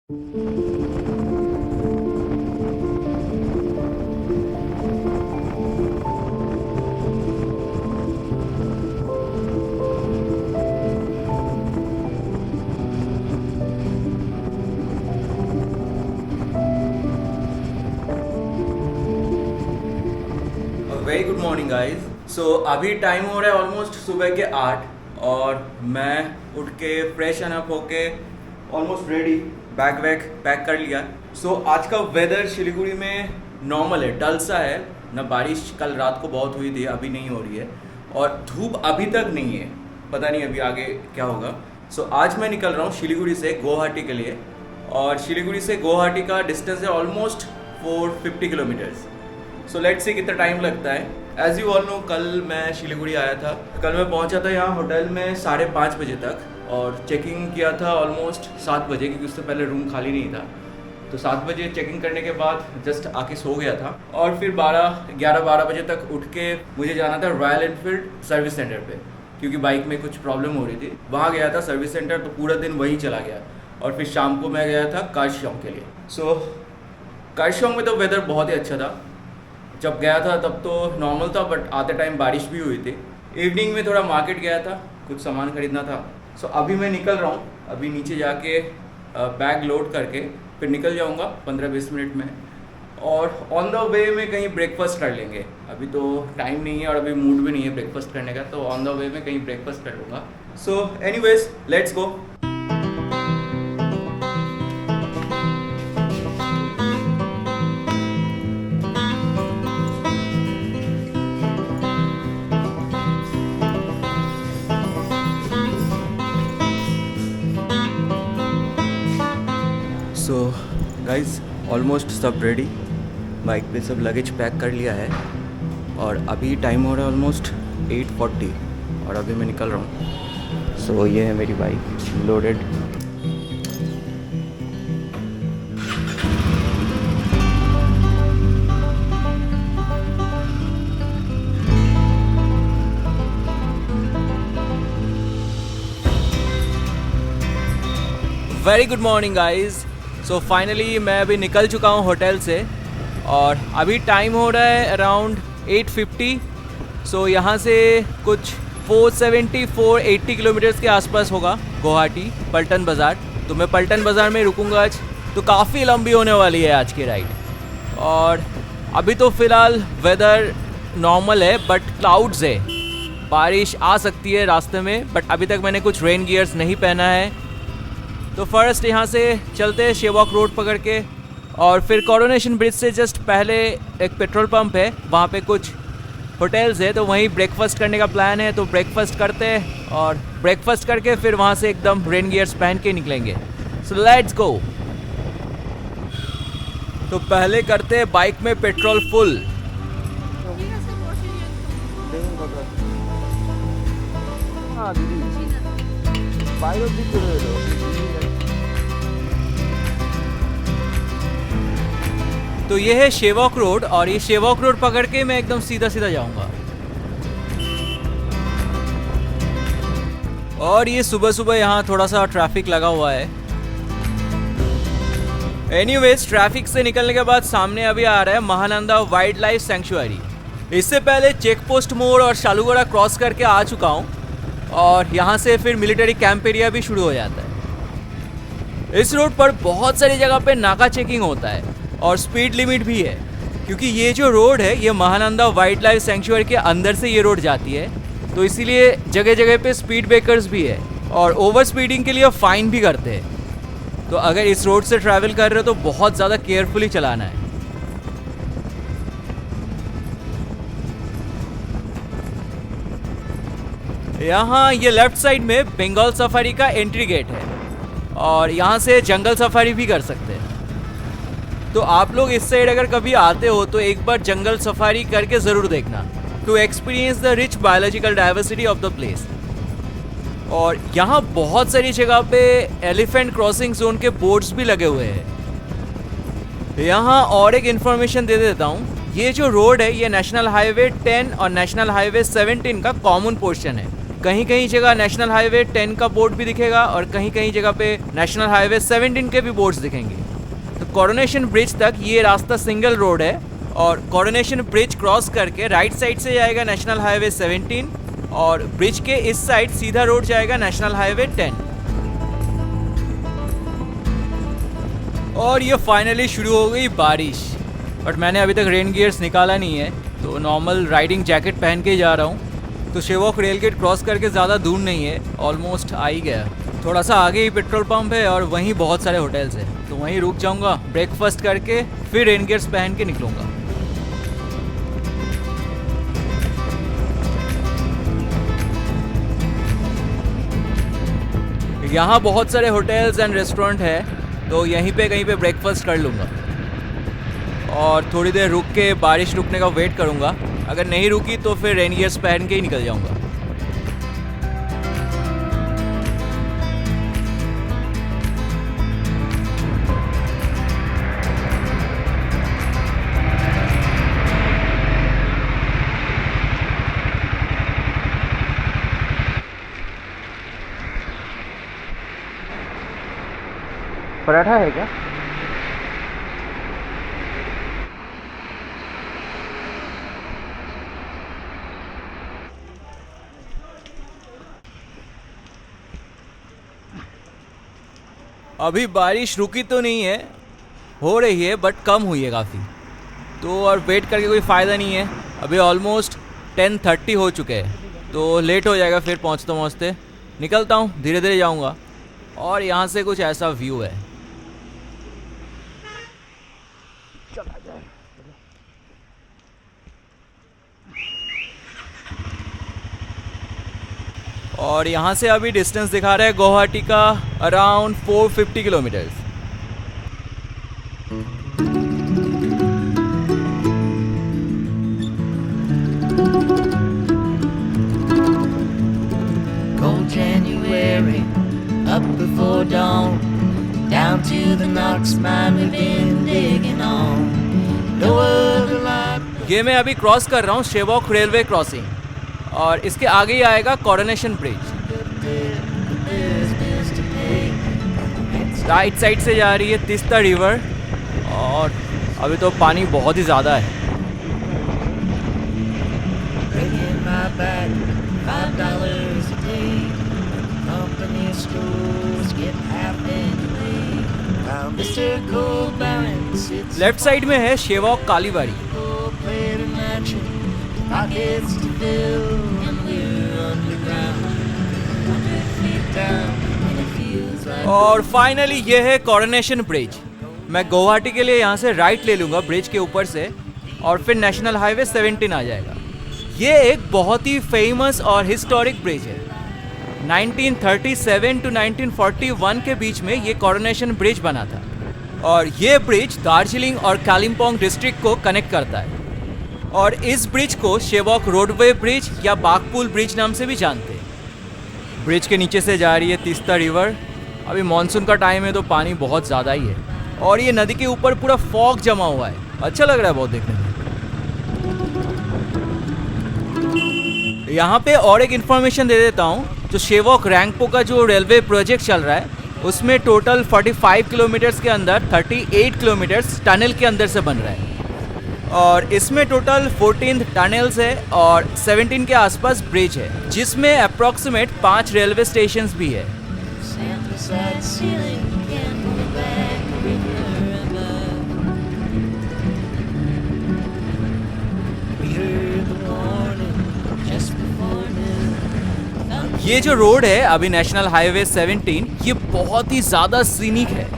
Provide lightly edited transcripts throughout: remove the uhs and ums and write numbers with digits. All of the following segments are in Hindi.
Very good morning guys. So अभी टाइम हो रहा है ऑलमोस्ट सुबह के 8 और मैं उठ के फ्रेश अप होके ऑलमोस्ट रेडी, बैग वैग पैक कर लिया। सो आज का वेदर शिलीगुड़ी में नॉर्मल है, डल सा है ना। बारिश कल रात को बहुत हुई थी, अभी नहीं हो रही है और धूप अभी तक नहीं है, पता नहीं अभी आगे क्या होगा। सो आज मैं निकल रहा हूँ शिलीगुड़ी से गुवाहाटी के लिए और शिलीगुड़ी से गुवाहाटी का डिस्टेंस है almost 450 kilometres. So let's see कितना टाइम लगता है। एज यू ऑल नो, कल मैं शिलीगुड़ी आया था। कल मैं पहुंचा था यहाँ होटल में 5:30 बजे तक और चेकिंग किया था ऑलमोस्ट 7 बजे, क्योंकि उससे पहले रूम खाली नहीं था। तो 7 बजे चेकिंग करने के बाद जस्ट आके सो गया था और फिर 11-12 बजे तक उठ के मुझे जाना था रॉयल एनफील्ड सर्विस सेंटर पे, क्योंकि बाइक में कुछ प्रॉब्लम हो रही थी। वहाँ गया था सर्विस सेंटर, तो पूरा दिन वहीं चला गया और फिर शाम को मैं गया था काशोंग के लिए। सो काशोंग में तो वेदर बहुत ही अच्छा था। जब गया था तब तो नॉर्मल था, बट आते टाइम बारिश भी हुई थी। इवनिंग में थोड़ा मार्केट गया था, कुछ सामान खरीदना था। सो अभी मैं निकल रहा हूँ, अभी नीचे जाके बैग लोड करके फिर निकल जाऊँगा 15-20 मिनट में। और ऑन द वे में कहीं ब्रेकफास्ट कर लेंगे। अभी तो टाइम नहीं है और अभी मूड भी नहीं है ब्रेकफास्ट करने का, तो ऑन द वे में कहीं ब्रेकफास्ट कर लूँगा। So anyways let's go. So guys almost सब रेडी, बाइक पे सब लगेज पैक कर लिया है और अभी टाइम हो रहा है ऑलमोस्ट 8:40 और अभी मैं निकल रहा हूँ। सो ये है मेरी bike loaded. Very good morning guys. So finally मैं अभी निकल चुका हूँ होटल से और अभी टाइम हो रहा है अराउंड 8:50। सो यहाँ से कुछ 470-480 किलोमीटर्स के आसपास होगा गुवाहाटी पल्टन बाज़ार। तो मैं पल्टन बाज़ार में रुकूंगा आज, तो काफ़ी लंबी होने वाली है आज की राइड। और अभी तो फ़िलहाल वेदर नॉर्मल है, बट क्लाउड्स है, बारिश आ सकती है रास्ते में। बट अभी तक मैंने कुछ रेन गियर्स नहीं पहना है। तो फर्स्ट यहाँ से चलते हैं शेवॉक रोड पकड़ के और फिर कोरोनेशन ब्रिज से जस्ट पहले एक पेट्रोल पंप है, वहाँ पे कुछ होटल्स है, तो वहीं ब्रेकफास्ट करने का प्लान है। तो ब्रेकफास्ट करते हैं और ब्रेकफास्ट करके फिर वहाँ से एकदम रेन गियर्स पहन के निकलेंगे। So let's go. तो पहले करते हैं बाइक में पेट्रोल फुल। तो ये है शेवॉक रोड और ये शेवॉक रोड पकड़ के मैं एकदम सीधा सीधा जाऊंगा। और ये सुबह सुबह यहाँ थोड़ा सा ट्रैफिक लगा हुआ है। एनीवेज ट्रैफिक से निकलने के बाद सामने अभी आ रहा है महानंदा वाइल्ड लाइफ सेंचुरी। इससे पहले चेक पोस्ट मोड़ और शालूगढ़ा क्रॉस करके आ चुका हूँ और यहाँ से फिर मिलिट्री कैंप एरिया भी शुरू हो जाता है। इस रोड पर बहुत सारी जगह पे नाका चेकिंग होता है और स्पीड लिमिट भी है, क्योंकि ये जो रोड है ये महानंदा वाइल्ड लाइफ सेंचुरी के अंदर से ये रोड जाती है। तो इसीलिए जगह जगह पे स्पीड ब्रेकर्स भी है और ओवर स्पीडिंग के लिए फाइन भी करते हैं। तो अगर इस रोड से ट्रैवल कर रहे हो तो बहुत ज़्यादा केयरफुली चलाना है। यहाँ ये लेफ्ट साइड में बंगाल सफारी का एंट्री गेट है और यहाँ से जंगल सफारी भी कर सकते हैं। तो आप लोग इस साइड अगर कभी आते हो तो एक बार जंगल सफारी करके ज़रूर देखना, to experience the rich biological diversity of the place. और यहाँ बहुत सारी जगह पे एलिफेंट क्रॉसिंग जोन के बोर्ड्स भी लगे हुए हैं। यहाँ और एक इन्फॉर्मेशन दे देता हूँ, ये जो रोड है ये नेशनल हाईवे 10 और नेशनल हाईवे 17 का कॉमन पोर्शन है। कहीं कहीं जगह नेशनल हाईवे 10 का बोर्ड भी दिखेगा और कहीं कहीं जगह पे नेशनल हाईवे 17 के भी बोर्ड्स दिखेंगे। तो कोरोनेशन ब्रिज तक ये रास्ता सिंगल रोड है और कोरोनेशन ब्रिज क्रॉस करके राइट साइड से जाएगा नेशनल हाईवे 17 और ब्रिज के इस साइड सीधा रोड जाएगा नेशनल हाईवे 10। और ये फाइनली शुरू हो गई बारिश, बट मैंने अभी तक रेन गियर्स निकाला नहीं है तो नॉर्मल राइडिंग जैकेट पहन के ही जा रहा हूँ। तो शेवॉक रेल गेट क्रॉस करके ज़्यादा दूर नहीं है, ऑलमोस्ट आ ही गया। थोड़ा सा आगे ही पेट्रोल पंप है और वहीं बहुत सारे होटल्स हैं, तो वहीं रुक जाऊँगा, ब्रेकफास्ट करके फिर रेन गियर्स पहन के निकलूँगा। यहाँ बहुत सारे होटल्स एंड रेस्टोरेंट है, तो यहीं पे कहीं पे ब्रेकफास्ट कर लूँगा और थोड़ी देर रुक के बारिश रुकने का वेट करूँगा। अगर नहीं रुकी तो फिर रेन गियर्स पहन के ही निकल जाऊँगा। पराठा है क्या? अभी बारिश रुकी तो नहीं है, हो रही है बट कम हुई है काफ़ी, तो और वेट करके कोई फ़ायदा नहीं है। अभी ऑलमोस्ट 10:30 हो चुके हैं, तो लेट हो जाएगा फिर पहुँचते पहुँचते। निकलता हूँ, धीरे धीरे जाऊँगा। और यहाँ से कुछ ऐसा व्यू है। और यहाँ से अभी डिस्टेंस दिखा रहा है गुवाहाटी का around 450 kilometres. Cold January, up before dawn, down to the Knox mine we've been digging on. No other light. ये मैं अभी क्रॉस कर रहा हूँ शेवॉक रेलवे क्रॉसिंग और इसके आगे ही आएगा कोरोनेशन ब्रिज। राइट साइड से जा रही है तीस्ता रिवर और अभी तो पानी बहुत ही ज़्यादा है। Bringing my bag, $5 a day. Company stores get half anyway. While Mr. Goldbarron sits left side में है शेवॉक Kalibari. playing a mansion, pockets to fill, and we're underground, 100 feet down, and it feels like. और फाइनली ये है कोरोनेशन ब्रिज। मैं गुवाहाटी के लिए यहाँ से राइट ले लूँगा ब्रिज के ऊपर से और फिर नेशनल हाईवे 17 आ जाएगा। ये एक बहुत ही फेमस और हिस्टोरिक ब्रिज है। 1937 टू 1941 के बीच में ये कोरोनेशन ब्रिज बना था और ये ब्रिज दार्जिलिंग और कालिम्पोंग डिस्ट्रिक्ट को कनेक्ट करता है। और इस ब्रिज को शेवॉक रोडवे ब्रिज या बागपुल ब्रिज नाम से भी जानते हैं। ब्रिज के नीचे से जा रही है तीस्ता रिवर। अभी मानसून का टाइम है तो पानी बहुत ज़्यादा ही है और ये नदी के ऊपर पूरा फॉग जमा हुआ है। अच्छा लग रहा है बहुत देखने में। यहाँ पे और एक इन्फॉर्मेशन दे देता हूँ, जो शेवॉक रैंगपो का जो रेलवे प्रोजेक्ट चल रहा है उसमें टोटल 45 किलोमीटर्स के अंदर 38 किलोमीटर्स टनल के अंदर से बन रहा है और इसमें टोटल 14 टनल्स है और 17 के आसपास ब्रिज है, जिसमें अप्रॉक्सीमेट 5 रेलवे स्टेशंस भी है। Sand beside the ceiling, can't hold back the river above. We heard the warning just before noon. ये जो रोड है अभी नेशनल हाईवे 17, ये बहुत ही ज़्यादा सीनिक है।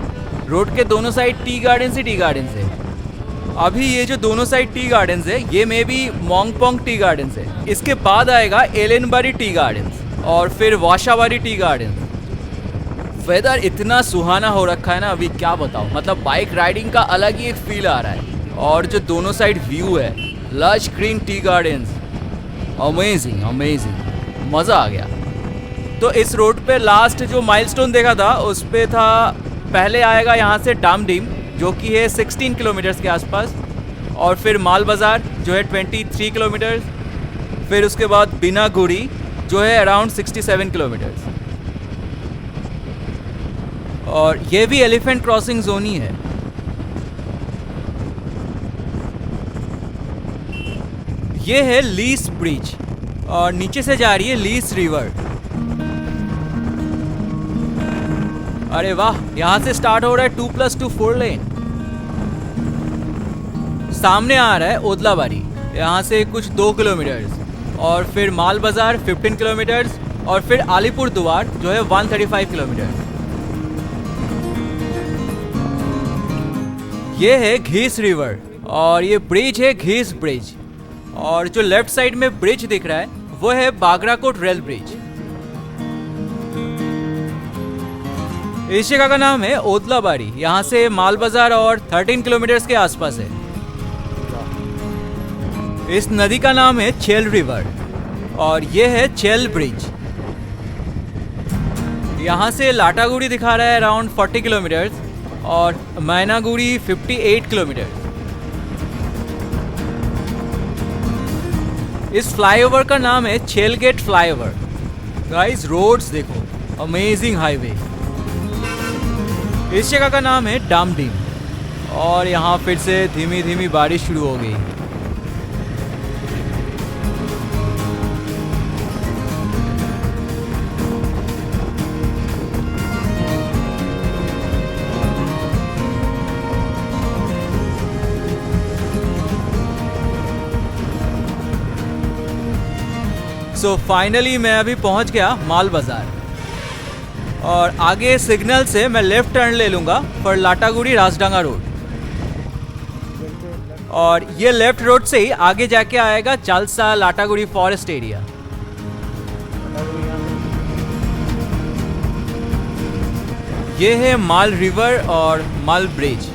रोड के दोनों साइड टी गार्डन्स ही टी गार्डन्स है। अभी ये जो दोनों साइड टी गार्डन्स है ये मे बी मोंगपोंग टी गार्डन्स है। इसके बाद आएगा एलेनबारी टी गार्डन्स और फिर वाशाबारी टी गार्डन्स। वेदर इतना सुहाना हो रखा है ना, अभी क्या बताऊँ, मतलब बाइक राइडिंग का अलग ही एक फील आ रहा है। और जो दोनों साइड व्यू है, lush green tea gardens, amazing amazing, मज़ा आ गया। तो इस रोड पे लास्ट जो माइलस्टोन देखा था उस पे था, पहले आएगा यहाँ से डामडीम जो कि है 16 किलोमीटर्स के आसपास, और फिर माल बाज़ार जो है 23 किलोमीटर्स, फिर उसके बाद बिनागुड़ी जो है अराउंड 67 किलोमीटर्स। और ये भी एलिफेंट क्रॉसिंग जोन ही है। ये है लीस ब्रिज और नीचे से जा रही है लीस रिवर। अरे वाह, यहाँ से स्टार्ट हो रहा है 2+2 4 लेन। सामने आ रहा है ओदलाबाड़ी, यहाँ से कुछ 2 किलोमीटर्स, और फिर माल बाजार 15 किलोमीटर्स, और फिर अलीपुर दुआर जो है 135 किलोमीटर। ये है घीस रिवर और ये ब्रिज है घीस ब्रिज। और जो लेफ्ट साइड में ब्रिज दिख रहा है वो है बागराकोट रेल ब्रिज। इस जगह का नाम है ओदलाबाड़ी, यहाँ से माल बाजार और 13 किलोमीटर्स के आसपास है। इस नदी का नाम है चेल रिवर और ये है चेल ब्रिज। यहाँ से लाटागुड़ी दिखा रहा है अराउंड 40 किलोमीटर्स और मैनागुड़ी 58 किलोमीटर। इस फ्लाईओवर का नाम है चेल गेट फ्लाईओवर। गाइस रोड्स देखो, अमेजिंग हाईवे। इस जगह का नाम है डामडीम और यहाँ फिर से धीमी धीमी बारिश शुरू हो गई। सो फाइनली मैं अभी पहुंच गया माल बाजार और आगे सिग्नल से मैं लेफ्ट टर्न ले लूँगा फॉर लाटागुड़ी राजडांगा रोड। और ये लेफ्ट रोड से ही आगे जाके आएगा चालसा लाटागुड़ी फॉरेस्ट एरिया। ये है माल रिवर और माल ब्रिज।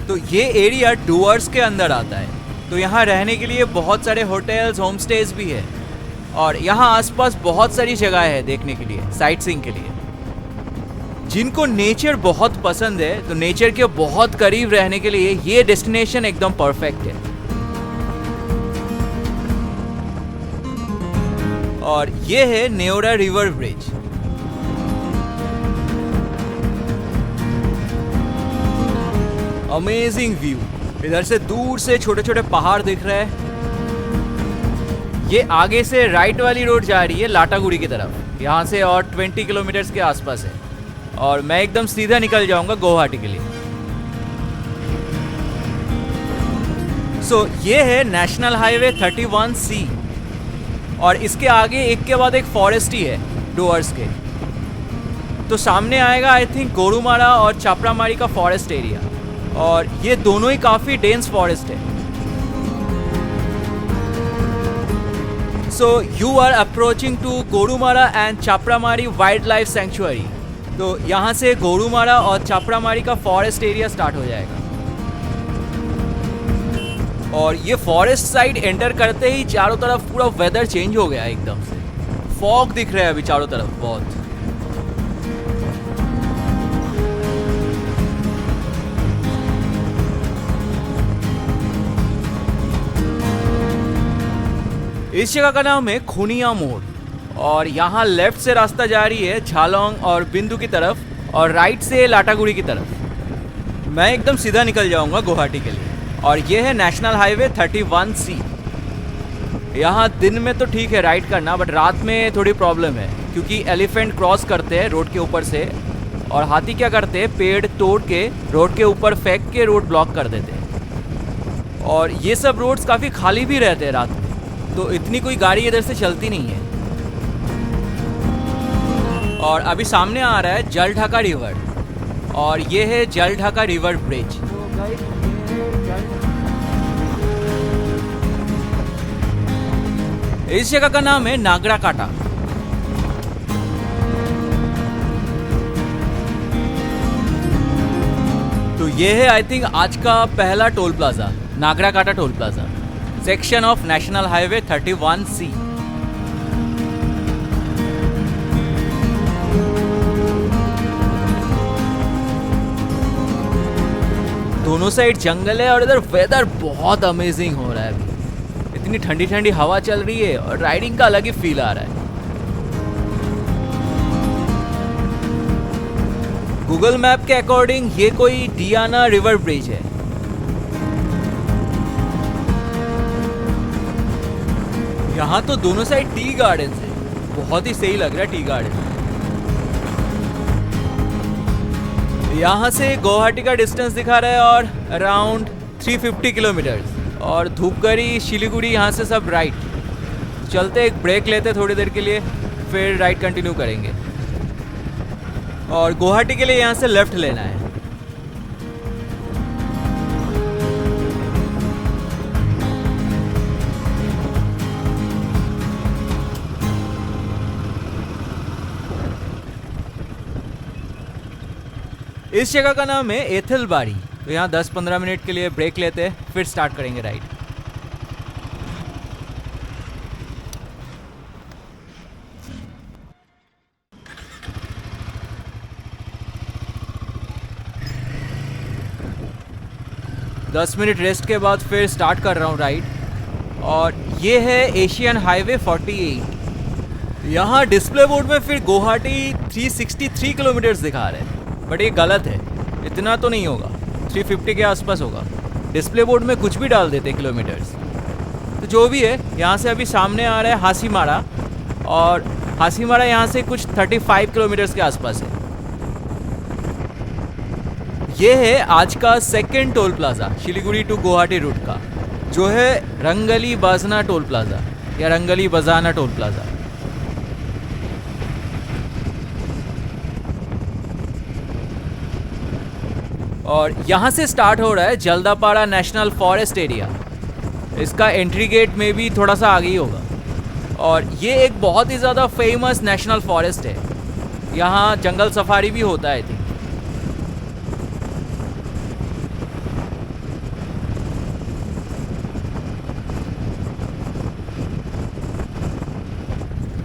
तो ये एरिया डुअर्स के अंदर आता है, तो यहाँ रहने के लिए बहुत सारे होटल्स होम स्टेज भी है और यहाँ आसपास बहुत सारी जगह है देखने के लिए, साइट सीइंग के लिए। जिनको नेचर बहुत पसंद है तो नेचर के बहुत करीब रहने के लिए ये डेस्टिनेशन एकदम परफेक्ट है। और ये है Neora river bridge. Amazing view, इधर से दूर से छोटे छोटे पहाड़ दिख रहे हैं। ये आगे से राइट वाली रोड जा रही है लाटागुड़ी की तरफ, यहाँ से और 20 किलोमीटर्स के आसपास है और मैं एकदम सीधा निकल जाऊंगा गुवाहाटी के लिए। सो ये है नेशनल हाईवे 31C और इसके आगे एक के बाद एक फॉरेस्ट ही है डुअर्स के। तो सामने आएगा आई थिंक गोरुमारा और चापरामारी का फॉरेस्ट एरिया और ये दोनों ही काफ़ी डेंस फॉरेस्ट है। So you are approaching to Gorumara and Chapramari wildlife sanctuary. तो यहाँ से गोरुमारा और चापरामारी का फॉरेस्ट एरिया स्टार्ट हो जाएगा और ये फॉरेस्ट साइड एंटर करते ही चारों तरफ पूरा वेदर चेंज हो गया एकदम से। फॉग दिख रहा है अभी चारों तरफ बहुत। इस जगह का नाम है खुनिया मोड़ और यहाँ लेफ्ट से रास्ता जा रही है झालोंग और बिंदु की तरफ और राइट से लाटागुड़ी की तरफ। मैं एकदम सीधा निकल जाऊंगा गुवाहाटी के लिए। और ये है नेशनल हाईवे 31C। यहाँ दिन में तो ठीक है राइड करना, बट रात में थोड़ी प्रॉब्लम है क्योंकि एलिफेंट क्रॉस करते हैं रोड के ऊपर से और हाथी क्या करते हैं पेड़ तोड़ के रोड के ऊपर फेंक के रोड ब्लॉक कर देते हैं। और ये सब रोड्स काफ़ी खाली भी रहते हैं रात में, तो इतनी कोई गाड़ी इधर से चलती नहीं है। और अभी सामने आ रहा है जलढाका रिवर और ये है जलढाका रिवर ब्रिज। इस जगह का नाम है नागराकाटा। तो ये है आई थिंक आज का पहला toll plaza, Nagrakata toll plaza, section of national highway 31C। दोनों साइड जंगल है और इधर वेदर बहुत अमेजिंग हो रहा है इतनी ठंडी ठंडी हवा चल रही है और राइडिंग का अलग ही फील आ रहा है। गूगल मैप के अकॉर्डिंग ये कोई डियाना रिवर ब्रिज है। यहाँ तो दोनों साइड टी गार्डन है, बहुत ही सही लग रहा है टी गार्डन। यहाँ से गुवाहाटी का डिस्टेंस दिखा रहा है और अराउंड 350 किलोमीटर्स, और धूपगढ़ी शिलीगुड़ी यहाँ से सब राइट। चलते एक ब्रेक लेते थोड़ी देर के लिए, फिर राइड कंटिन्यू करेंगे। और गुवाहाटी के लिए यहाँ से लेफ्ट लेना है। इस जगह का नाम है एथलबाड़ी। तो यहाँ 10-15 मिनट के लिए ब्रेक लेते हैं, फिर स्टार्ट करेंगे राइड। दस मिनट रेस्ट के बाद फिर स्टार्ट कर रहा हूँ राइड। और ये है एशियन हाईवे 48। यहाँ डिस्प्ले बोर्ड में फिर गुवाहाटी 363 किलोमीटर्स दिखा रहे हैं, बट ये गलत है, इतना तो नहीं होगा, 350 के आसपास होगा। डिस्प्ले बोर्ड में कुछ भी डाल देते किलोमीटर्स। तो जो भी है, यहाँ से अभी सामने आ रहा है हासीमारा, और हासीमारा यहाँ से कुछ 35 किलोमीटर्स के आसपास है। ये है आज का second toll plaza Siliguri to Guwahati route का, जो है रंगली बाजना टोल प्लाजा या रंगली बजाना टोल प्लाजा। और यहाँ से स्टार्ट हो रहा है जल्दापाड़ा नेशनल फॉरेस्ट एरिया। इसका एंट्री गेट में भी थोड़ा सा आगे ही होगा। और ये एक बहुत ही ज़्यादा फेमस नेशनल फॉरेस्ट है, यहाँ जंगल सफारी भी होता है। आई थिंक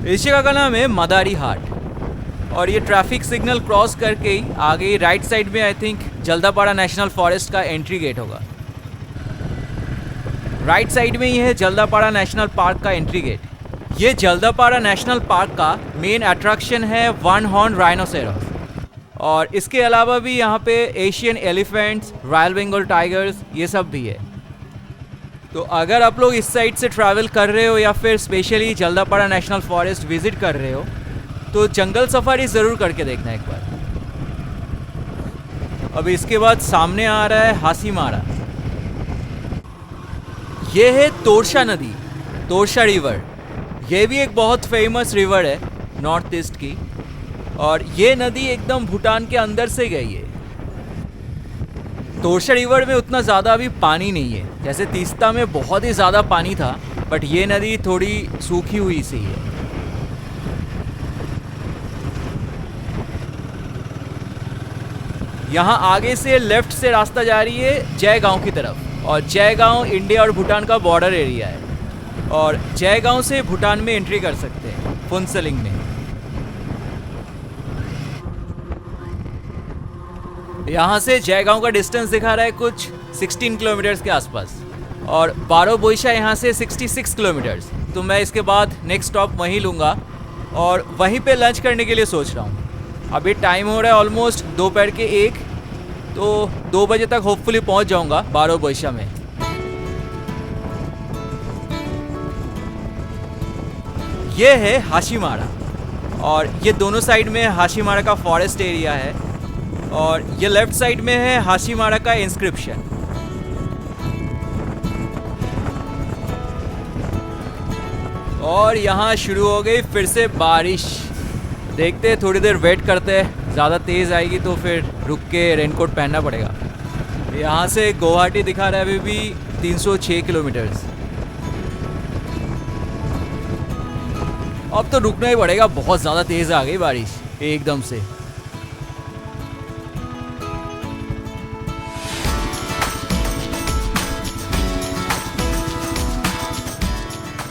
इस जगह का नाम है मदारी हाट। और ये ट्रैफिक सिग्नल क्रॉस करके ही आगे राइट साइड में I think Jaldapara national forest का एंट्री गेट होगा। राइट साइड में ही है जल्दापाड़ा नेशनल पार्क का एंट्री गेट। ये जल्दापाड़ा नेशनल पार्क का मेन अट्रैक्शन है वन हॉर्न राइनोसेरस। और इसके अलावा भी यहाँ पे Asian elephants, royal Bengal tigers, ये सब भी है। तो अगर आप लोग इस साइड से ट्रैवल कर रहे हो या फिर specially Jaldapara national forest visit कर रहे हो, तो जंगल सफारी ज़रूर करके देखना एक बार। अब इसके बाद सामने आ रहा है हासीमारा। ये है तोरशा नदी, तोरशा रिवर। ये भी एक बहुत फेमस रिवर है नॉर्थ ईस्ट की। और ये नदी एकदम भूटान के अंदर से गई है। तोरशा रिवर में उतना ज़्यादा अभी पानी नहीं है, जैसे तीस्ता में बहुत ही ज़्यादा पानी था, बट ये नदी थोड़ी सूखी हुई सी है। यहाँ आगे से लेफ्ट से रास्ता जा रही है जयगांव की तरफ, और जयगांव इंडिया और भूटान का बॉर्डर एरिया है। और जयगांव से भूटान में एंट्री कर सकते हैं फुनसलिंग में। यहाँ से जयगांव का डिस्टेंस दिखा रहा है कुछ 16 किलोमीटर्स के आसपास, और बारोबोईशा यहाँ से 66 किलोमीटर्स। तो मैं इसके बाद नेक्स्ट स्टॉप वहीं लूँगा और वहीं पे लंच करने के लिए सोच रहा हूँ। अभी टाइम हो रहा है ऑलमोस्ट दोपहर के 1, तो 2 बजे तक होपफुली पहुँच जाऊँगा बारोबोईशा में। ये है हासीमारा, और ये दोनों साइड में हासीमारा का फॉरेस्ट एरिया है, और ये लेफ्ट साइड में है हासीमारा का इंस्क्रिप्शन। और यहाँ शुरू हो गई फिर से बारिश। देखते हैं, थोड़ी देर वेट करते हैं, ज़्यादा तेज़ आएगी तो फिर रुक के रेनकोट पहनना पड़ेगा। यहाँ से गुवाहाटी दिखा रहा है अभी भी 306 किलोमीटर्स। अब तो रुकना ही पड़ेगा, बहुत ज़्यादा तेज़ आ गई बारिश एकदम से।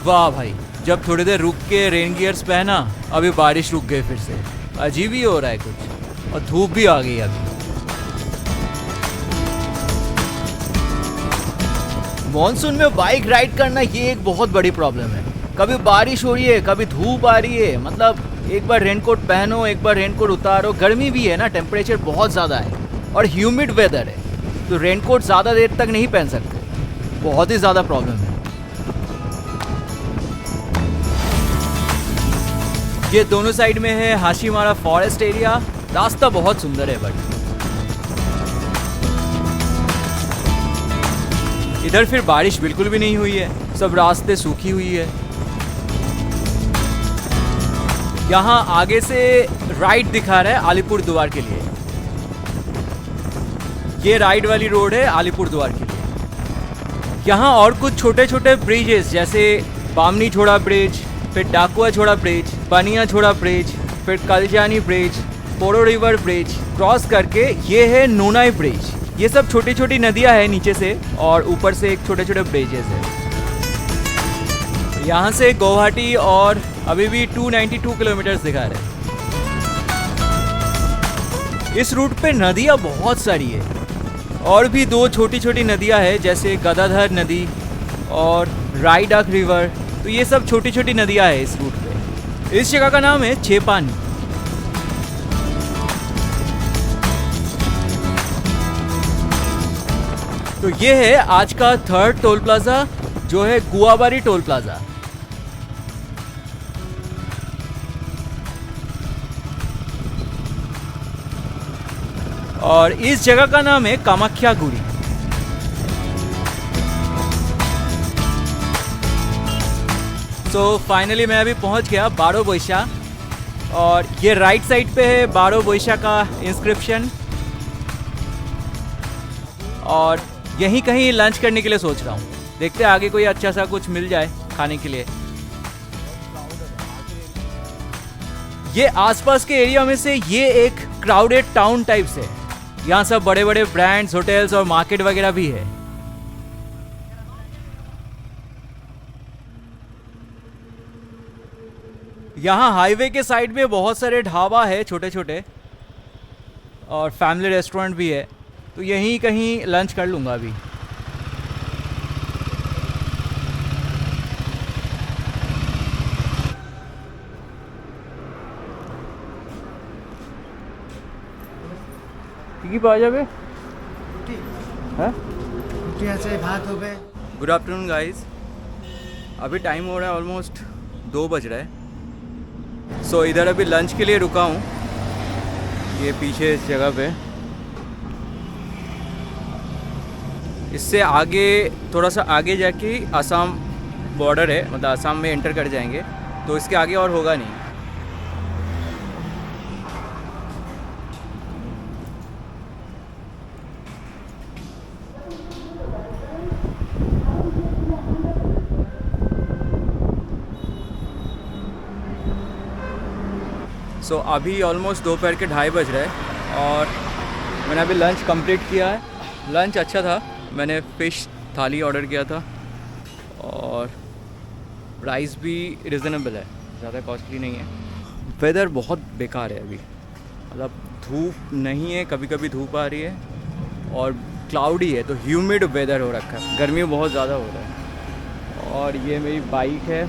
वाह भाई, जब थोड़ी देर रुक के रेन गियर्स पहना, अभी बारिश रुक गई फिर से। अजीब ही हो रहा है कुछ, और धूप भी आ गई अभी। मॉनसून में बाइक राइड करना ये एक बहुत बड़ी प्रॉब्लम है। कभी बारिश हो रही है, कभी धूप आ रही है, मतलब एक बार रेनकोट पहनो, एक बार रेनकोट उतारो। गर्मी भी है ना, टेम्परेचर बहुत ज़्यादा है और ह्यूमिड वेदर है, तो रेनकोट ज़्यादा देर तक नहीं पहन सकते, बहुत ही ज़्यादा प्रॉब्लम है। ये दोनों साइड में है हाशीमारा फॉरेस्ट एरिया। रास्ता बहुत सुंदर है, बट इधर फिर बारिश बिल्कुल भी नहीं हुई है, सब रास्ते सूखी हुई है। यहाँ आगे से राइट दिखा रहा है अलीपुर द्वार के लिए। ये राइट वाली रोड है अलीपुर द्वार के लिए। यहाँ और कुछ छोटे छोटे ब्रिजेस जैसे बामनी छोड़ा ब्रिज, फिर डाकुआ छोड़ा ब्रिज, पनिया छोड़ा ब्रिज, फिर कलजानी ब्रिज, पोरो रिवर ब्रिज क्रॉस करके ये है नोनाई ब्रिज। ये सब छोटी छोटी नदियाँ हैं नीचे से, और ऊपर से एक छोटे छोटे ब्रिजेस है। यहाँ से गुवाहाटी और अभी भी 292 किलोमीटर्स दिखा रहे हैं। इस रूट पे नदियाँ बहुत सारी है, और भी दो छोटी छोटी नदियाँ हैं जैसे गदाधर नदी और रायडक रिवर। तो ये सब छोटी छोटी नदियाँ हैं इस रूट पे। इस जगह का नाम है छेपानी। तो ये है आज का थर्ड टोल प्लाजा, जो है गुआबारी टोल प्लाजा। और इस जगह का नाम है कामाख्या गुड़ी। तो फाइनली मैं अभी पहुंच गया बारो बोईशा, और ये राइट साइड पे है बारो बोईशा का इंस्क्रिप्शन। और यहीं कहीं लंच करने के लिए सोच रहा हूँ, देखते हैं आगे कोई अच्छा सा कुछ मिल जाए खाने के लिए। ये आसपास के एरिया में से ये एक क्राउडेड टाउन टाइप से, यहाँ सब बड़े बड़े ब्रांड्स, होटल्स और मार्केट वगैरह भी है। यहाँ हाईवे के साइड में बहुत सारे ढाबा है छोटे छोटे, और फैमिली रेस्टोरेंट भी है, तो यहीं कहीं लंच कर लूँगा अभी। কি পাওয়া যাবে? হ্যাঁ, রুটি আছে, ভাত হবে। Good afternoon guys. अभी टाइम हो रहा है ऑलमोस्ट 2 बज रहा है। सो इधर अभी लंच के लिए रुका हूँ, ये पीछे इस जगह पे। इससे आगे थोड़ा सा आगे जाके असम बॉर्डर है, मतलब असम में एंटर कर जाएंगे, तो इसके आगे और होगा नहीं। सो अभी ऑलमोस्ट दोपहर के 2:30 बज रहे हैं, और मैंने अभी लंच कंप्लीट किया है। लंच अच्छा था, मैंने फ़िश थाली ऑर्डर किया था, और प्राइस भी रिजनेबल है, ज़्यादा कॉस्टली नहीं है। वेदर बहुत बेकार है अभी, मतलब धूप नहीं है, कभी कभी धूप आ रही है, और क्लाउडी है, तो ह्यूमिड वेदर हो रखा है, गर्मी बहुत ज़्यादा हो रहा है। और ये मेरी बाइक है,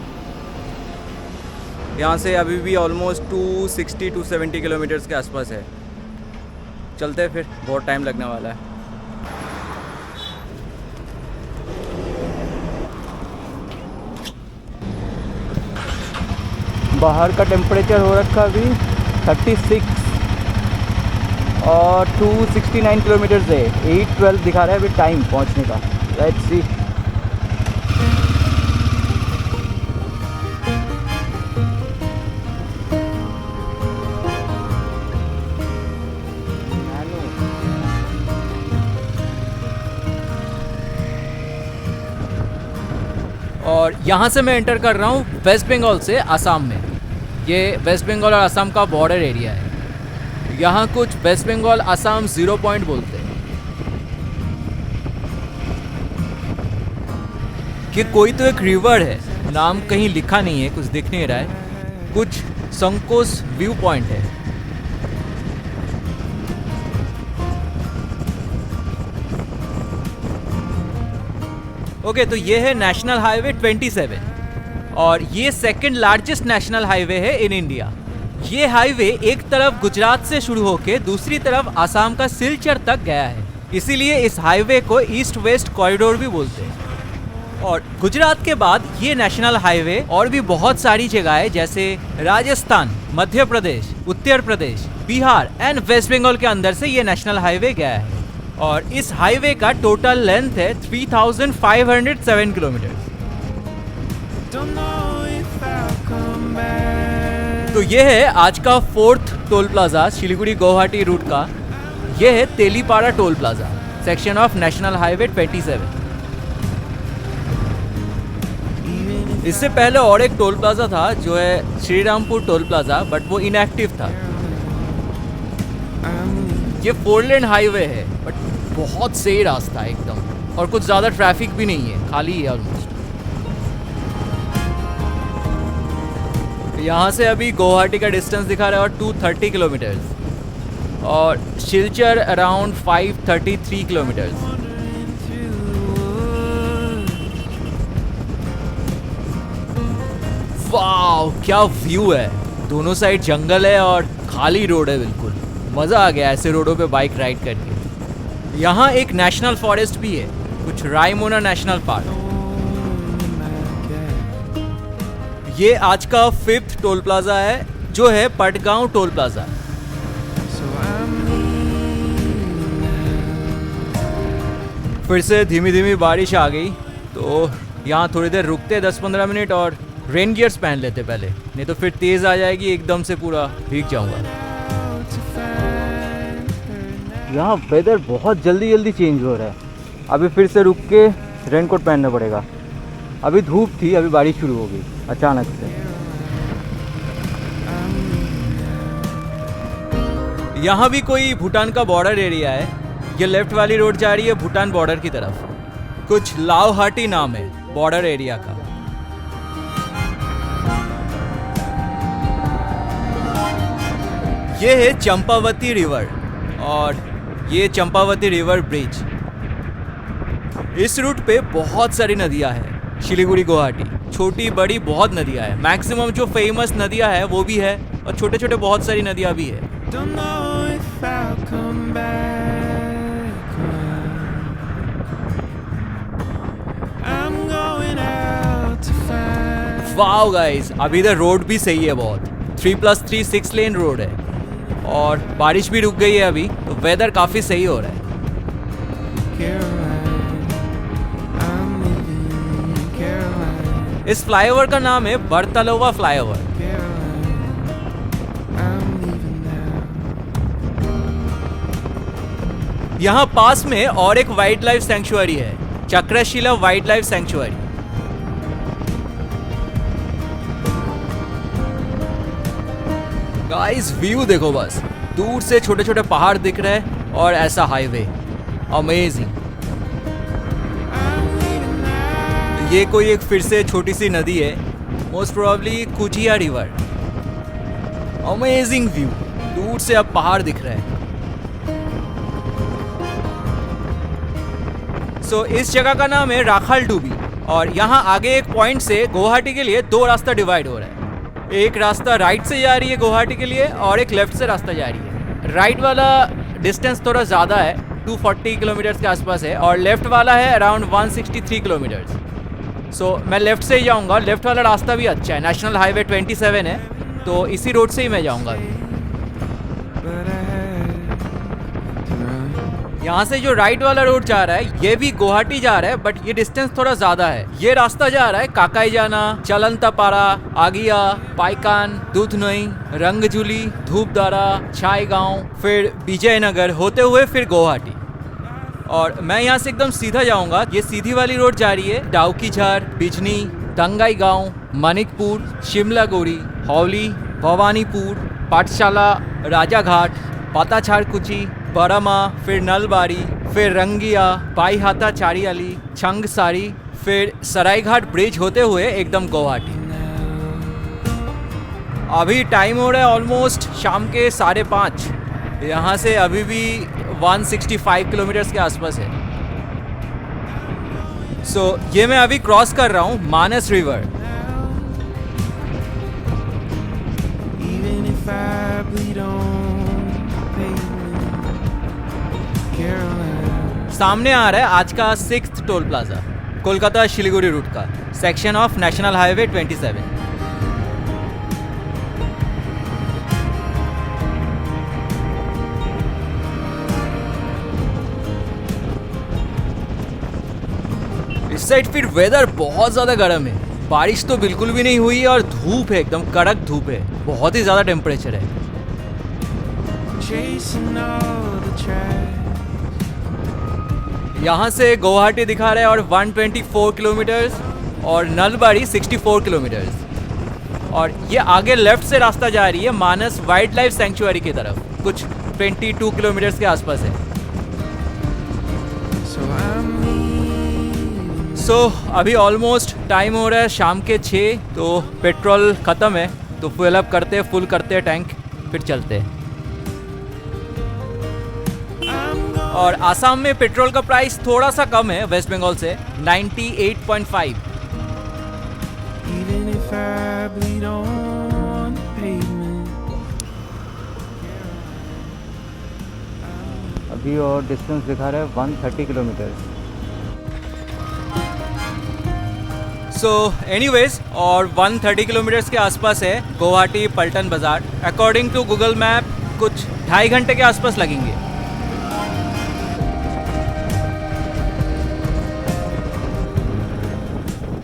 यहाँ से अभी भी ऑलमोस्ट 260-270 किलोमीटर्स के आसपास है। चलते हैं फिर, बहुत टाइम लगने वाला है। बाहर का टेम्परेचर हो रखा अभी 36, और 269 किलोमीटर्स है। 8:12 दिखा रहा है अभी टाइम पहुँचने का। Let's see. और यहाँ से मैं एंटर कर रहा हूँ वेस्ट बंगाल से असम में। ये वेस्ट बंगाल और असम का बॉर्डर एरिया है। यहाँ कुछ वेस्ट बंगाल असम 0 पॉइंट बोलते हैं। कि कोई तो एक रिवर है, नाम कहीं लिखा नहीं है, कुछ दिख नहीं रहा है। कुछ संकोस व्यू पॉइंट है। ओके, तो ये है नेशनल हाईवे 27 और ये सेकंड लार्जेस्ट नेशनल हाईवे है इन इंडिया। ये हाईवे एक तरफ गुजरात से शुरू होकर दूसरी तरफ आसाम का सिलचर तक गया है, इसीलिए इस हाईवे को ईस्ट वेस्ट कॉरिडोर भी बोलते हैं। और गुजरात के बाद ये नेशनल हाईवे और भी बहुत सारी जगह है, जैसे राजस्थान, मध्य प्रदेश, उत्तर प्रदेश, बिहार एंड वेस्ट बंगाल के अंदर से ये नेशनल हाईवे गया है। और इस हाईवे का टोटल लेंथ है 3507 किलोमीटर। तो ये है आज का 4th toll plaza Siliguri Guwahati route का। ये है Telipara toll plaza, section of national highway 27। इससे पहले और एक टोल प्लाजा था जो है श्रीरामपुर टोल प्लाजा, बट वो इनएक्टिव था। ये 4 लेन हाईवे है बट बहुत सही रास्ता है एकदम, और कुछ ज़्यादा ट्रैफिक भी नहीं है, खाली है ऑलमोस्ट। यहाँ से अभी गुवाहाटी का डिस्टेंस दिखा रहा है और 230 किलोमीटर्स, और सिलचर अराउंड 533 किलोमीटर्स। वाव, क्या व्यू है! दोनों साइड जंगल है और खाली रोड है बिल्कुल। मज़ा आ गया ऐसे रोडों पे बाइक राइड करके। यहाँ एक नेशनल फॉरेस्ट भी है, कुछ रायमोना नेशनल पार्क। ये आज का 5th टोल प्लाजा है जो है पटगांव टोल प्लाजा। फिर से धीमी धीमी बारिश आ गई, तो यहाँ थोड़ी देर रुकते 10-15 मिनट और रेन गियर्स पहन लेते पहले, नहीं तो फिर तेज़ आ जाएगी, एकदम से पूरा भीग जाऊंगा। यहाँ वेदर बहुत जल्दी जल्दी चेंज हो रहा है। अभी फिर से रुक के रेनकोट पहनना पड़ेगा। अभी धूप थी, अभी बारिश शुरू हो गई अचानक से। यहाँ भी कोई भूटान का बॉर्डर एरिया है। ये लेफ्ट वाली रोड जा रही है भूटान बॉर्डर की तरफ। कुछ लावहाटी नाम है बॉर्डर एरिया का। ये है चंपावती रिवर और ये चंपावती रिवर ब्रिज। इस रूट पे बहुत सारी नदियां हैं सिलीगुड़ी गुवाहाटी, छोटी बड़ी बहुत नदियां हैं। मैक्सिमम जो फेमस नदियां हैं वो भी है और छोटे छोटे बहुत सारी नदियां भी है। वाओ गाइस, अभी इधर रोड भी सही है बहुत। 3+3 6 लेन रोड है और बारिश भी रुक गई है अभी, तो वेदर काफ़ी सही हो रहा है। इस फ्लाईओवर का नाम है बरतलोवा फ्लाईओवर। यहाँ पास में और एक वाइल्ड लाइफ सैंक्चुअरी है, Chakrashila wildlife sanctuary. Guys view देखो बस, दूर से छोटे छोटे पहाड़ दिख रहे हैं और ऐसा हाईवे, अमेजिंग। ये कोई एक फिर से छोटी सी नदी है, most probably Kuchia river. Amazing view, दूर से अब पहाड़ दिख रहे हैं। सो इस जगह का नाम है राखाल डूबी और यहाँ आगे एक पॉइंट से गुवाहाटी के लिए 2 रास्ता डिवाइड हो रहा है। एक रास्ता राइट से जा रही है गुवाहाटी के लिए और एक लेफ्ट से रास्ता जा रही है। राइट वाला डिस्टेंस थोड़ा ज़्यादा है, 240 किलोमीटर्स के आसपास है, और लेफ्ट वाला है अराउंड 163 किलोमीटर्स। सो मैं लेफ्ट से ही जाऊंगा। लेफ्ट वाला रास्ता भी अच्छा है, नेशनल हाईवे 27 है, तो इसी रोड से ही मैं जाऊंगा। यहाँ से जो राइट वाला रोड जा रहा है ये भी गुवाहाटी जा रहा है, बट ये डिस्टेंस थोड़ा ज्यादा है। ये रास्ता जा रहा है काकाईजाना, चलंतापाड़ा, आगिया, पाइकान, दूधनई, रंगजुली, धूपदारा, छाईगांव, फिर विजयनगर होते हुए फिर गुवाहाटी। और मैं यहाँ से एकदम सीधा जाऊंगा। ये सीधी वाली रोड जा रही है डाउकीझार, बिजनी, दंगाई गांव, मानिकपुर, शिमला गोरी, हौली, भवानीपुर, पाठशाला, राजाघाट, पाताछाड़कुची, बरामा, फिर नलबारी, फिर रंगिया, बाईहाता चारियाली, छंगसारी, फिर सरायघाट ब्रिज होते हुए एकदम गुवाहाटी। अभी टाइम हो रहा है ऑलमोस्ट शाम के 5:30। यहाँ से अभी भी 165 किलोमीटर्स के आसपास है। सो ये मैं अभी क्रॉस कर रहा हूँ मानस river. Even if I bleed on pavement, Caroline. सामने आ रहा है आज का 6th toll plaza, Kolkata Siliguri route का सेक्शन ऑफ नेशनल हाईवे 27। इस साइड फिर वेदर बहुत ज़्यादा गर्म है, बारिश तो बिल्कुल भी नहीं हुई है और धूप है, एकदम कड़क धूप है, बहुत ही ज़्यादा टेम्परेचर है। Chasing all the tracks. यहाँ से गुवाहाटी दिखा रहा है और 124 किलोमीटर्स और नलबाड़ी 64 किलोमीटर्स। और ये आगे लेफ्ट से रास्ता जा रही है मानस वाइल्ड लाइफ सेंचुरी की तरफ, कुछ 22 किलोमीटर्स के आसपास है। So I'm leaving. सो अभी ऑलमोस्ट टाइम हो रहा है शाम के 6, तो पेट्रोल ख़त्म है, तो फुल अप करते हैं, फुल करते हैं टैंक, फिर चलते हैं। और आसाम में पेट्रोल का प्राइस थोड़ा सा कम है वेस्ट बंगाल से, 98.5। Even if I bleed on pavement. अभी और डिस्टेंस दिखा रहा है 130 किलोमीटर। सो एनीवेज और 130 किलोमीटर्स के आसपास है गुवाहाटी पल्टन बाज़ार। अकॉर्डिंग टू गूगल मैप कुछ 2.5 घंटे के आसपास लगेंगे।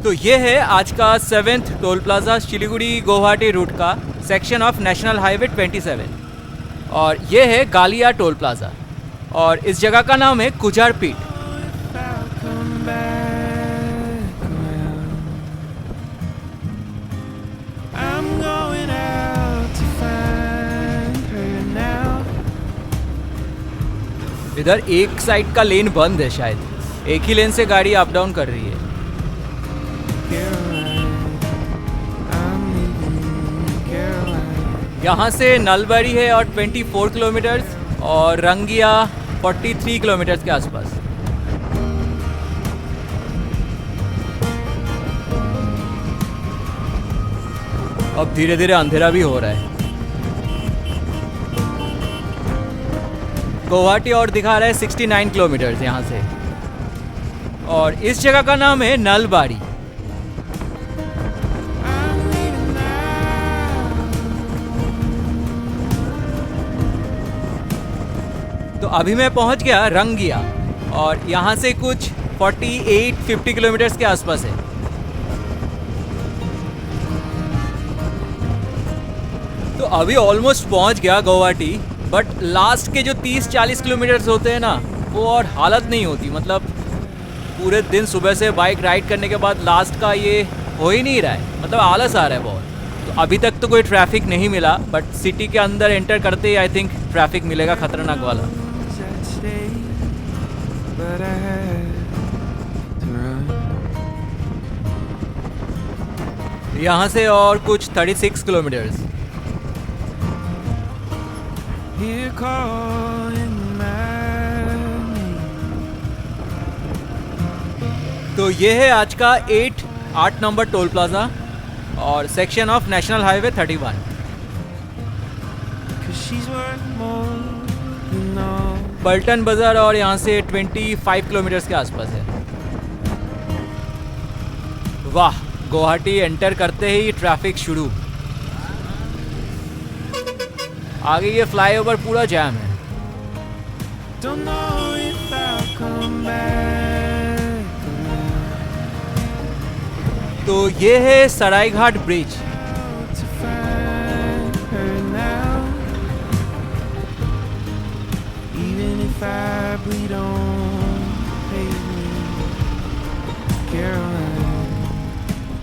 तो ये है आज का 7th toll plaza Siliguri Guwahati route का सेक्शन ऑफ नेशनल हाईवे 27, और ये है गालिया टोल प्लाजा, और इस जगह का नाम है कुजारपीट। I'll come back around. I'm going out to find her now. इधर एक साइड का लेन बंद है, शायद एक ही लेन से गाड़ी अप डाउन कर रही है। Caroline, I'm leaving Caroline. यहाँ से नलबाड़ी है और 24 किलोमीटर्स, और रंगिया 43 किलोमीटर्स के आसपास। अब धीरे धीरे अंधेरा भी हो रहा है। गुवाहाटी और दिखा रहा है 69 किलोमीटर्स यहाँ से, और इस जगह का नाम है नलबाड़ी। I'm leaving now. तो अभी मैं पहुंच गया रंगिया, और यहाँ से कुछ 48-50 किलोमीटर्स के आसपास है। तो अभी ऑलमोस्ट पहुंच गया गुवाहाटी, बट लास्ट के जो 30-40 किलोमीटर्स होते हैं ना, वो और हालत नहीं होती। मतलब पूरे दिन सुबह से बाइक राइड करने के बाद लास्ट का ये हो ही नहीं रहा है, मतलब आलस आ रहा है बहुत। तो अभी तक तो कोई ट्रैफिक नहीं मिला, बट सिटी के अंदर एंटर करते ही आई थिंक ट्रैफिक मिलेगा खतरनाक वाला। I'd stay, but I had to run. यहाँ से और कुछ 36 kilometres. Here calling my name. तो ये है आज का 8 नंबर टोल प्लाजा और section of national highway 31। 'Cause she's worth more than all. पल्टन बाज़ार और यहाँ से 25 किलोमीटर्स के आसपास है। वाह, गुवाहाटी एंटर करते ही ट्रैफिक शुरू। आगे ये फ्लाईओवर पूरा जैम है। Don't know if I'll come back around तो ये है Saraighat bridge. to find her now. Even if I bleed on pavement, Caroline.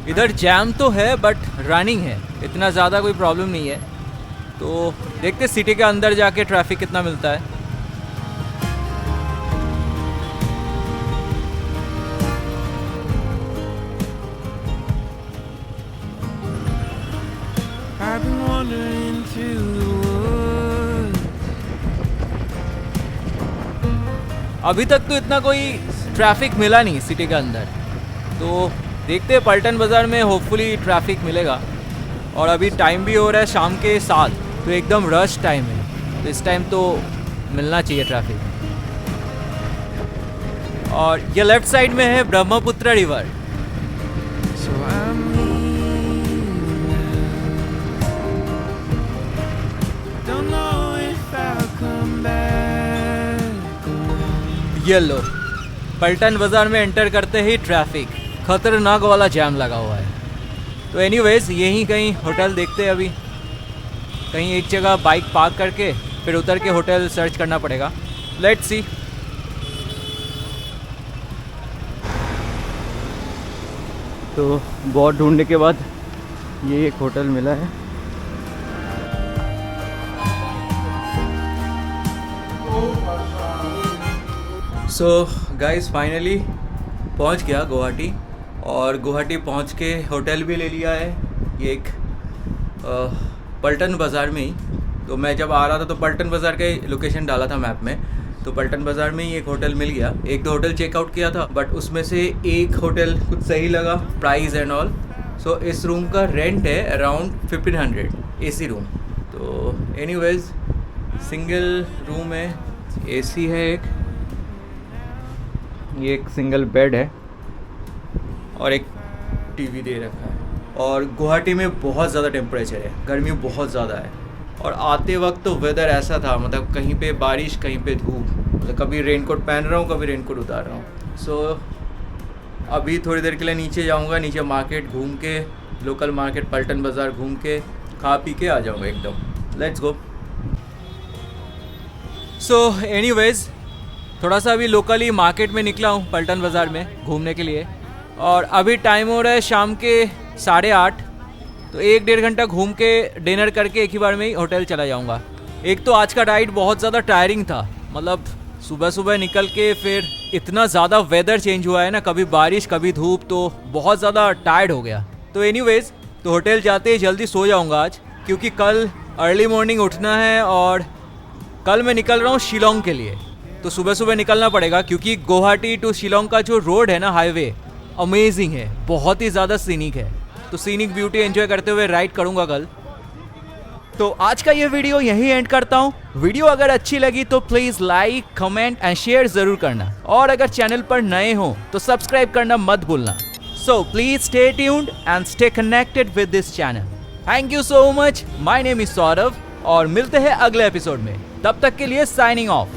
इधर जैम तो है बट रनिंग है, इतना ज़्यादा कोई प्रॉब्लम नहीं है। तो देखते सिटी के अंदर जाके ट्रैफिक कितना मिलता है। I've been wandering through the woods. अभी तक तो इतना कोई ट्रैफिक मिला नहीं सिटी के अंदर। तो देखते हैं पलटन बाज़ार में होपफुली ट्रैफिक मिलेगा। और अभी टाइम भी हो रहा है शाम के 7, तो एकदम रश टाइम है, तो इस टाइम तो मिलना चाहिए ट्रैफिक। और ये लेफ्ट साइड में है Brahmaputra river. So I'm leaving now. Don't know if I'll come back around. ये लो, पलटन बाज़ार में एंटर करते ही ट्रैफिक, खतरनाक वाला जैम लगा हुआ है। तो एनीवेज यहीं कहीं होटल देखते हैं अभी, कहीं एक जगह बाइक पार्क करके फिर उतर के होटल सर्च करना पड़ेगा। Let's see. तो बहुत ढूंढने के बाद ये एक होटल मिला है। सो गाइस फाइनली पहुंच गया गुवाहाटी, और गुवाहाटी पहुंच के होटल भी ले लिया है। ये एक पलटन बाज़ार में ही, तो मैं जब आ रहा था तो पलटन बाज़ार का लोकेशन डाला था मैप में, तो पलटन बाज़ार में ही एक होटल मिल गया। एक दो होटल चेकआउट किया था, बट उसमें से एक होटल कुछ सही लगा, प्राइस एंड ऑल। सो इस रूम का रेंट है अराउंड 1500 AC रूम। तो एनीवेज सिंगल रूम है, AC है एक, ये एक सिंगल बेड है। और एक टीवी दे रखा है। और गुवाहाटी में बहुत ज़्यादा टेम्परेचर है, गर्मी बहुत ज़्यादा है। और आते वक्त तो वेदर ऐसा था, मतलब कहीं पे बारिश कहीं पे धूप, मतलब कभी रेनकोट पहन रहा हूँ कभी रेनकोट उतार रहा हूँ। सो अभी थोड़ी देर के लिए नीचे जाऊँगा, नीचे मार्केट घूम के, लोकल मार्केट पलटन बाज़ार घूम के खा पी के आ जाऊँगा एकदम। Let's go. सो एनीवेज थोड़ा सा अभी लोकली मार्केट में निकला हूँ पलटन बाज़ार में घूमने के लिए, और अभी टाइम हो रहा है शाम के 8:30। तो 1-1.5 घंटा घूम के डिनर करके एक ही बार में ही होटल चला जाऊँगा। एक तो आज का राइड बहुत ज़्यादा टायरिंग था, मतलब सुबह सुबह निकल के फिर इतना ज़्यादा वेदर चेंज हुआ है ना, कभी बारिश कभी धूप, तो बहुत ज़्यादा टायर्ड हो गया। तो एनीवेज तो होटल जाते ही जल्दी सो जाऊँगा आज, क्योंकि कल अर्ली मॉर्निंग उठना है और कल मैं निकल रहा हूँ शिलोंग के लिए। तो सुबह सुबह निकलना पड़ेगा, क्योंकि गुवाहाटी टू शिलोंग का जो रोड है ना, हाईवे अमेजिंग है, बहुत ही ज़्यादा सीनिक है। तो सीनिक ब्यूटी एंजॉय करते हुए राइड करूँगा कल। तो आज का ये वीडियो यहीं एंड करता हूँ। वीडियो अगर अच्छी लगी तो please like, comment and share ज़रूर करना, और अगर चैनल पर नए हो तो सब्सक्राइब करना मत भूलना। So please stay tuned and stay connected with this channel. Thank you so much. My name is Saurabh, और मिलते हैं अगले एपिसोड में। तब तक के लिए साइनिंग ऑफ।